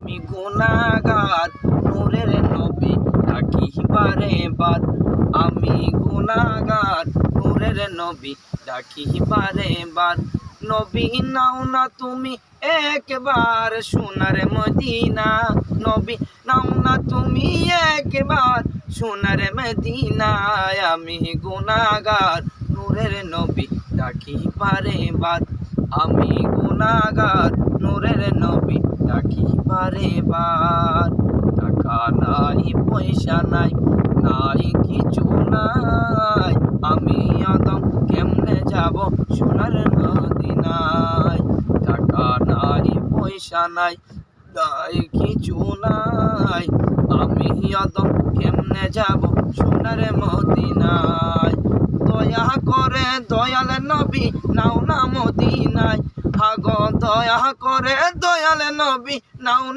আমি গুনাহগার নূরের নবী ডাকি বারে বার। আমি গুনাহগার নূরের নবী ডাকি বারে বার। নবী নাও না তুমি একবার সোনার মদিনা। নবী নাও না তুমি একবার সোনার মদিনায়। আমি গুনাহগার নূরের নবী ডাকি বারে বার। আমি গুনাহগার নূরের নবী ডাকি বারে বার। টাকা নাই পয়সা নাই, নাই কিছু নাই, আমি আদম কেমনে যাব সোনার মদিনায়। টাকা নাই পয়সা নাই, নাই কিছু নাই, আমি আদম কেমনে যাব সোনার মদিনায়। দয়া করে দয়াল নবী নাও না মদিনায়। হাগো দয়া করে দয়াল নবী নাও না